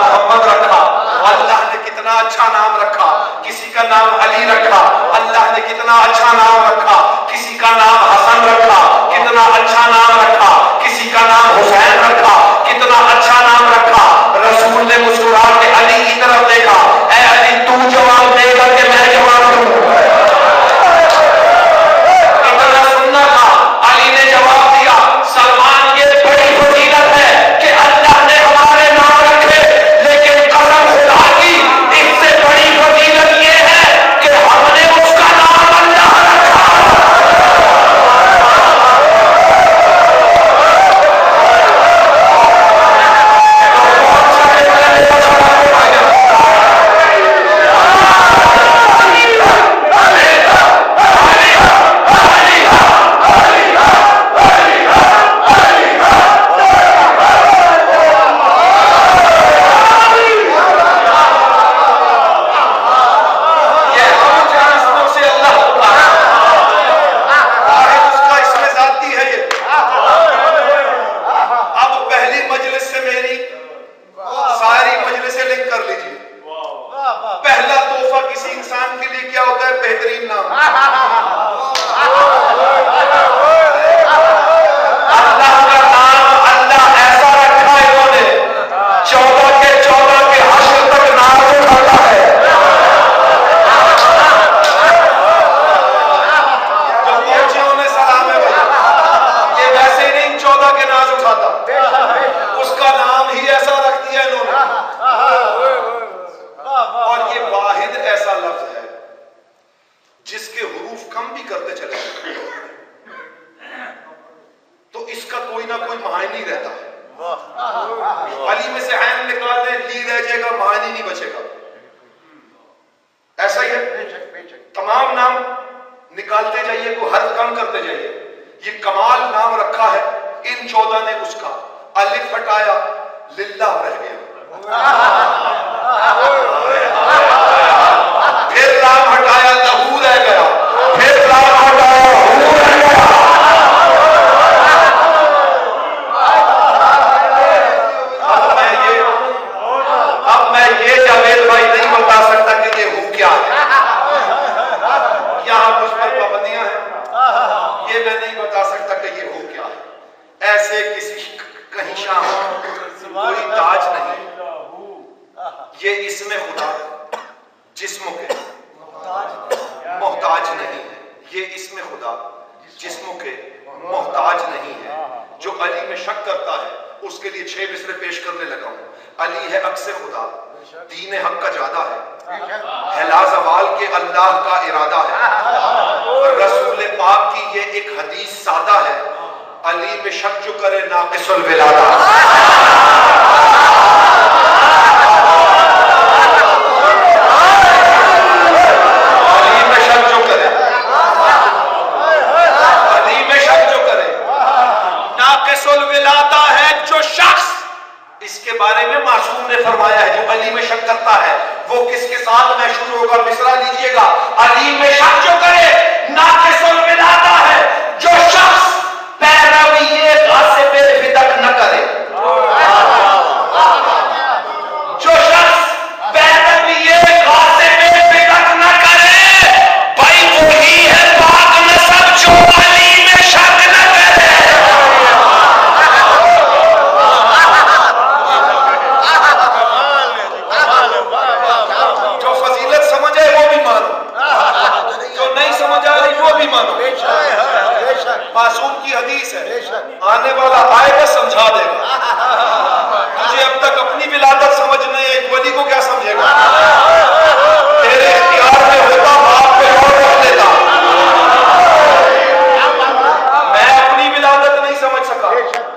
محمد رکھا، اللہ نے کتنا اچھا نام رکھا. کسی کا نام علی رکھا، اللہ نے کتنا اچھا نام رکھا. کسی کا نام حسن رکھا، کتنا اچھا نام رکھا. کسی کا نام حسین رکھا، کتنا اچھا نام رکھا. رسول نے مسکرا کے علی کی طرف دیکھا، اے علی تو جواب دے گا کہ میں جواب دوں؟ اتنا سننا تھا. علی نے جواب دیا، سلمان یہ بڑی فضیلت ہے کہ اللہ نے ہمارے نام رکھے، لیکن قسم خدا کی اس سے بڑی فضیلت یہ ہے کہ ہم نے اس کا نام اللہ رکھا. علی میں شک جو کرے ناقص الولادہ ہے. جو شخص آنے والا آئے گا سمجھا دے گا. تجھے اب تک اپنی ولادت سمجھنا ہے، ایک ولی کو کیا سمجھے گا؟ تیرے اختیار میں ہوتا باپ پہ اور رکھ لیتا. میں اپنی ولادت نہیں سمجھ سکا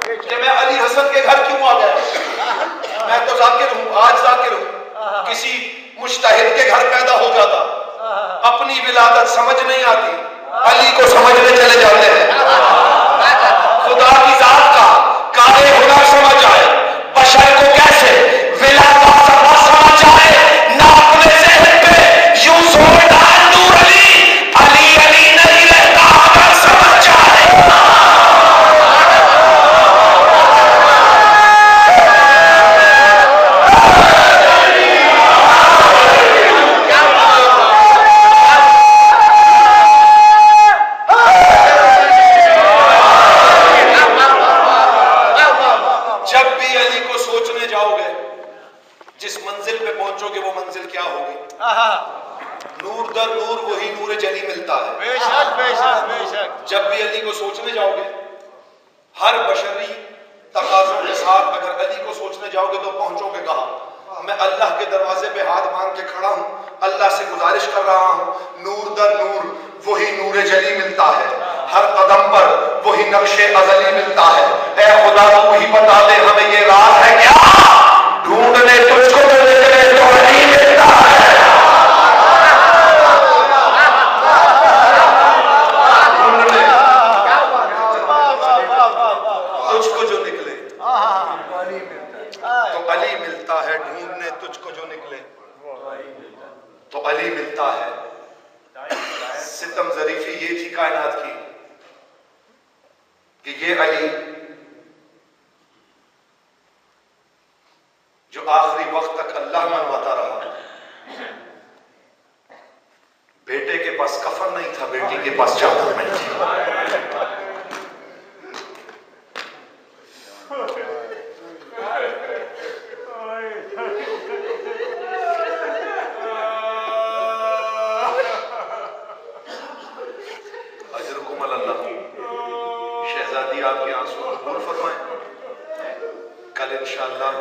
کہ میں علی حسن کے گھر کیوں آ گیا. میں تو ذاکر ہوں، آج ذاکر ہوں. کسی مجتہد کے گھر پیدا ہو جاتا، اپنی ولادت سمجھ نہیں آتی، علی کو سمجھنے چلے جاتے ہیں. خدا کی ذات کا کارے ہنر سمجھ آئے، بشر کو کیسے ولادت سمجھ آئے، نہ اپنے ذہن پہ یوں زور ڈال نور علی علی علی نہیں رہتا اگر سمجھ جائے. جس منزل پہ پہنچو گے وہ منزل کیا ہوگی؟ نور در نور وہی نور جلی ملتا ہے. بے شک بے شک بے شک. جب بھی علی کو سوچنے جاؤ گے، ہر بشری تقاضوں کے ساتھ اگر علی کو سوچنے جاؤ گے تو پہنچو گے کہاں؟ میں اللہ کے دروازے پہ ہاتھ باندھ کے کھڑا ہوں، اللہ سے گزارش کر رہا ہوں، نور در نور وہی نور جلی ملتا ہے، ہر قدم پر وہی نقش ازلی ملتا ہے. اے خدا تو ہی بتا دے ہمیں یہ راز ہے کیا؟ ڈھونڈنے تجھ کو تو نکلے تو علی ملتا ہے. ڈھونڈنے تجھ کو جو نکلے تو علی ملتا ہے. ڈھونڈنے تجھ کو جو نکلے تو علی ملتا ہے. ستم ظریفی یہ تھی کائنات کی کہ یہ علی جو آخری وقت تک اللہ منواتا رہا. بیٹے کے پاس کفن نہیں تھا، بیٹی کے پاس چادر نہیں تھی. اجرکم اللہ. شہزادی آپ کے آنسو قبول فرمائیں. کل انشاءاللہ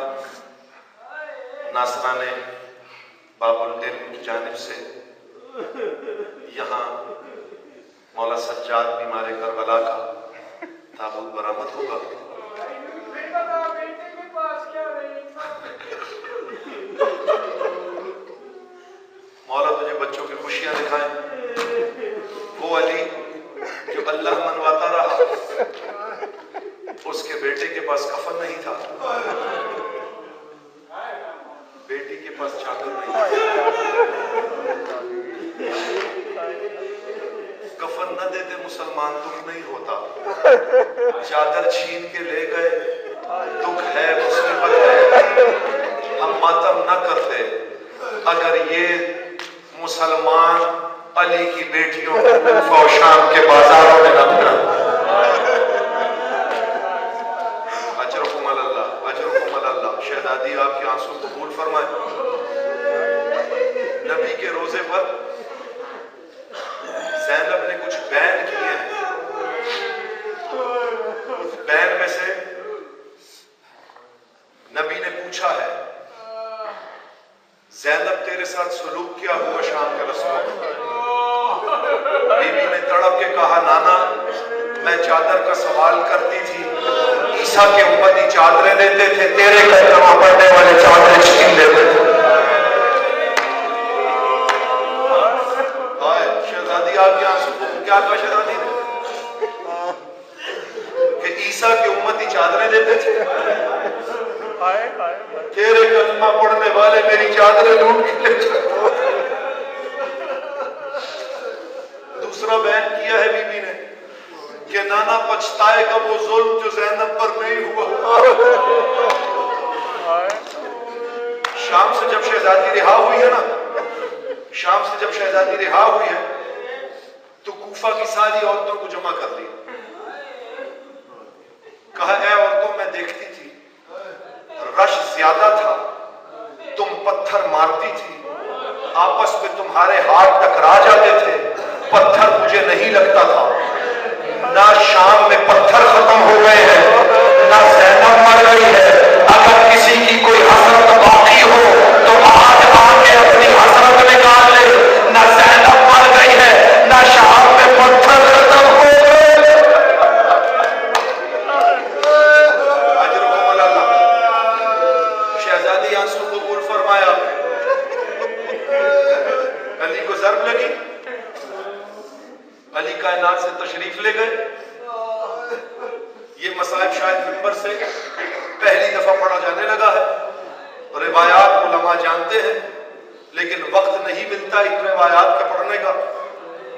ناصران باب العلم کی جانب سے یہاں مولا سجاد بیمار کربلا کا تابوت برآمد ہوگا. مولا تجھے بچوں کی خوشیاں دکھائیں. وہ علی جو اللہ منواتا رہا، اس کے بیٹے کے پاس کفن نہیں تھا، بیٹی کے پاس چادر نہیں تھی. کفن نہ دیتے مسلمان دکھ نہیں ہوتا، چادر چھین کے لے گئے دکھ ہے، مصیبت ہے. ہم ماتم نہ کرتے اگر یہ مسلمان علی کی بیٹیوں کو کوفہ و شام کے بازاروں میں نہ پھرا. اجرکم اللہ اجرکم اللہ. شہزادی آپ کے آنسو قبول فرمائے. نبی کے روزے پر زینب نے کچھ بین کیے ہیں. اس بین میں سے نبی نے پوچھا ہے زینب تیرے ساتھ سلوک کیا ہوا شام کے رسموں میں؟ بی بی نے تڑپ کے کہا نانا میں چادر کا سوال کرتی تھی، عیسیٰ کے امتی چادریں دیتے تھے، تیرے کلمہ پڑھنے والے چادریں چھین لیتے تھے. شہزادی آپ کے آنسو کو کیا کہا شہزادی نے؟ کہ عیسیٰ کے امتی چادریں دیتے تھے، تیرے کلمہ پڑھنے والے میری چادریں لوٹ کے لے جائے. دوسرا بیان کیا ہے بی بی نے کہ نانا پچھتائے گا وہ ظلم جو زینب پر نہیں ہوا. شام سے جب شہزادی رہا ہوئی ہے نا، شام سے جب شہزادی رہا ہوئی ہے تو کوفہ کی ساری عورتوں کو جمع کر لی. کہا اے عورتوں میں دیکھتی تھی رش زیادہ تھا، تم پتھر مارتی تھی، آپس میں تمہارے ہاتھ ٹکرا جاتے تھے، پتھر مجھے نہیں لگتا تھا. نہ شام میں پتھر ختم ہو گئے ہیں، نہ زینب مر گئی ہے۔ اگر کسی کی کوئی حسرت باقی ہو تو آج آ کے اپنی حسرت نکال لے، نہ زینب مر گئی ہے، نہ شام میں پتھر ختم ہو گئے۔ اجرکم اللہ۔ شہزادی آنسو قبول فرمایا، علی کو ضرب لگی، علی کائنات سے تشریف لے گئے۔ یہ مصائب شاید ممبر سے پہلی دفعہ پڑھا جانے لگا ہے، روایات علماء جانتے ہیں لیکن وقت نہیں ملتا ان روایات کے پڑھنے کا۔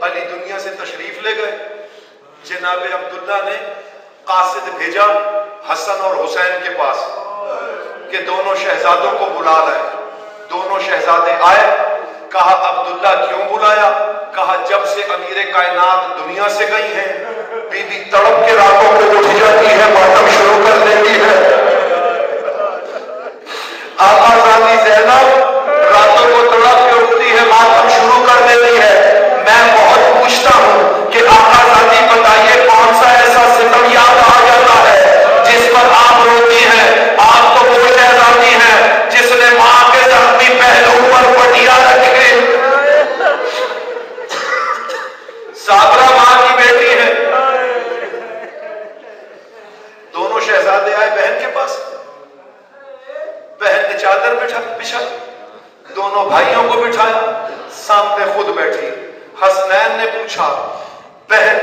علی دنیا سے تشریف لے گئے، جناب عبداللہ نے قاصد بھیجا حسن اور حسین کے پاس کہ دونوں شہزادوں کو بلا لائیں۔ دونوں شہزادے آئے، کہا عبداللہ کیوں بلایا؟ کہا جب سے امیر کائنات دنیا سے گئی ہیں بی بی تڑپ کے راتوں کو اٹھ جاتی ہے، ماتم شروع کر دیتی ہے۔ آقا زادی زینب راتوں کو تڑپ کے اٹھتی ہے، ماتم شروع کر دیتی ہے۔ میں بہت پوچھتا ہوں کہ آقا زادی بتائیے کون سا ایسا ستم یاد آ جاتا ہے جس پر آپ روتی ہیں؟ آپ تو وہ شہزادی ہیں جس نے ماں کے زخمی پہلو پر پٹیا رکھے، صابرہ ماں کی بیٹی ہے۔ دونوں شہزادے آئے بہن کے پاس، بہن نے چادر بچھائی، دونوں بھائیوں کو بٹھایا، سامنے خود بیٹھی۔ حسنین نے پوچھا بہن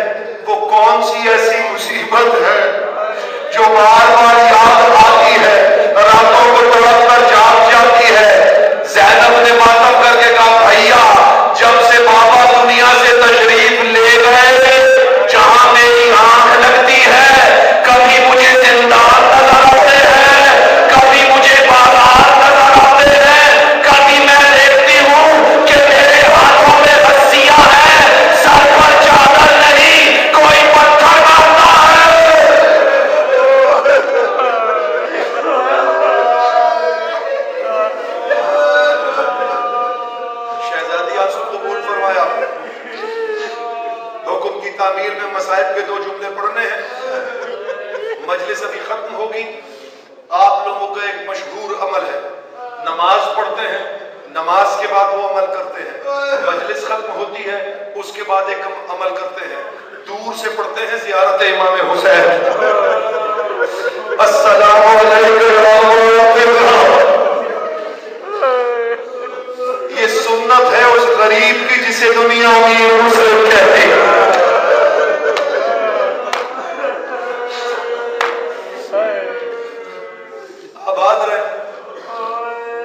وہ کون سی ایسی مصیبت ہے جو بار بار یاد آتی ہے، راتوں کو تڑپ کر جاگ جاتی ہے؟ زینب نے ماتم کر کے کہا بھیا جب سے بابا دنیا سے تشریف لے گئے جہاں میری آنکھ لگتی ہے کبھی مجھے زندان نظر آتے ہیں، کبھی مجھے بازار نظر آتے ہیں، کبھی میں دیکھتی ہوں کہ میرے ہاتھوں میں رسیاں ہیں، سر پر چادر نہیں، کوئی پتھر مارتا ہے۔ شہزادی آنسو قبول فرمایا۔ حکم کی تعمیر میں مصائب کے دو جملے پڑھنے ہیں، مجلس ابھی ختم ہوگی۔ آپ لوگوں کا ایک مشہور عمل ہے، نماز پڑھتے ہیں، نماز کے بعد وہ عمل کرتے ہیں، مجلس ختم ہوتی ہے اس کے بعد ایک عمل کرتے ہیں، دور سے پڑھتے ہیں زیارت امام حسین۔ السلام علیکم۔ یہ سنت ہے اس غریب کی جسے دنیا امیر مسلم کہتی ہے۔ آباد رہے،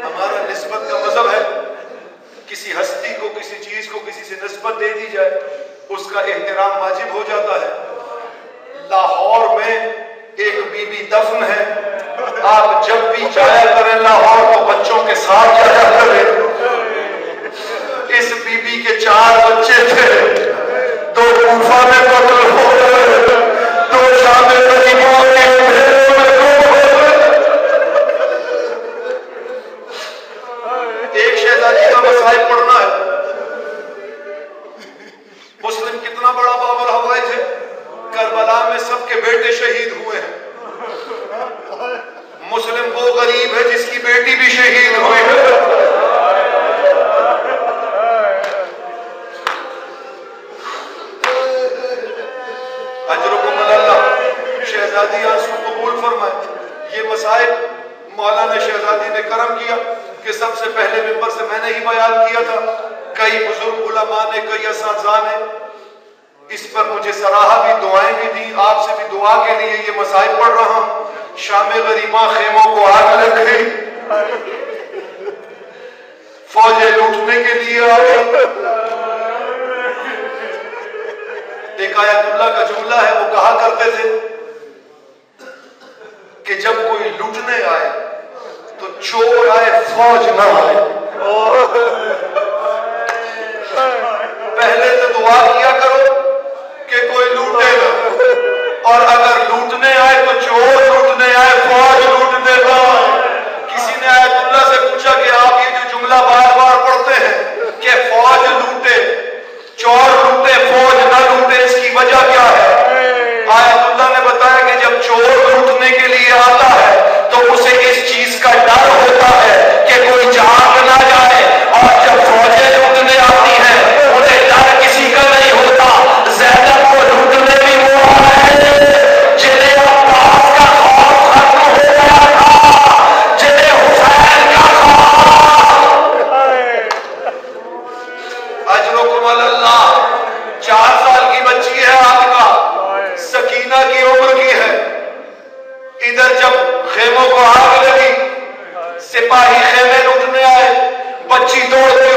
ہمارا نسبت کا مذہب ہے، کسی ہستی کو کسی چیز کو کسی سے نسبت دے دی جائے اس کا احترام واجب ہو جاتا ہے۔ لاہور میں ایک بی بی دفن ہے، آپ جب بھی جایا کریں لاہور تو بچوں کے ساتھ جایا کریں۔ اس بی بی کے 4 بچے تھے، 2 کوفہ میں قتل ہو گئے، 2 شام غریبوں کے اندھیروں میں گم ہو گئے۔ ایک شہزادی کا مصائب پڑھنا ہے۔ مسلم کتنا بڑا باب الحوائج ہے، کربلا میں سب کے بیٹے شہید ہوئے ہیں، مسلم وہ غریب ہے جس کی بیٹی بھی شہید ہوئی ہے۔ اجرکم اللہ۔ شہزادی آنسو قبول فرمائے۔ یہ مسائل مولانا شہزادی نے کرم کیا کہ سب سے پہلے ممبر سے میں نے ہی بیان کیا تھا، کئی بزرگ علماء نے، کئی اساتذہ نے اس پر مجھے سراہا بھی، دعائیں بھی دی۔ آپ سے بھی دعا کے لیے یہ مسائل پڑھ رہا ہوں۔ شام غریباں خیموں کو آگ لگ گئی، فوجیں لوٹنے کے لیے آ گئی۔ ایک آیت اللہ کا جملہ ہے، وہ کہا کرتے تھے کہ جب کوئی لوٹنے آئے تو چور آئے فوج نہ آئے۔ پہلے تو دعا کیا کرو کہ کوئی لوٹے نہ، اور اگر لوٹنے آئے تو چور لوٹنے آئے، فوج لوٹنے نہ آئے۔ کسی نے آیت اللہ سے پوچھا کہ آپ یہ جو جملہ بار بار پڑھتے ہیں کہ فوج لوٹے، چور لوٹے، فوج نہ لوٹے، اس کی وجہ کیا ہے؟ سپاہی خیمے لوٹنے آئے، بچی دوڑ کے